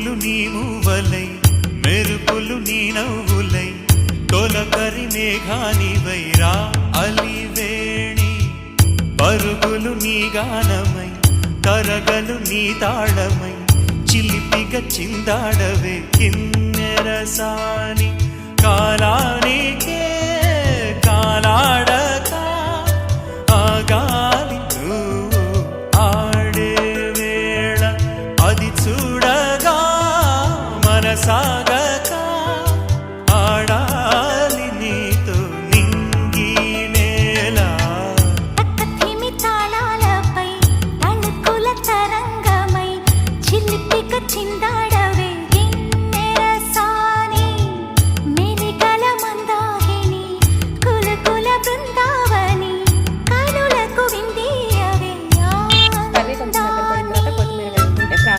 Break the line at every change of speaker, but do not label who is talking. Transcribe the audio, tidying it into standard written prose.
ఉరుములు నీ మూవలై మెరుపులు నీ నవ్వులై తొలకరి మేఘానివై రా అలివేణి పరుగులు నీ గానమై తరగలు నీ తాళమై చిలిపిగా చిందాడవే కిన్నెరసాని కాలానికే కాలాడక ఆగాలి నువ్వు ఆడే వేళ అది చూడగా మనసాగక ఆడాలి నీతో నింగి నేల
తక్కతిమి తాళాలపై తణుకుల తరంగమై చిలిపిక చిందా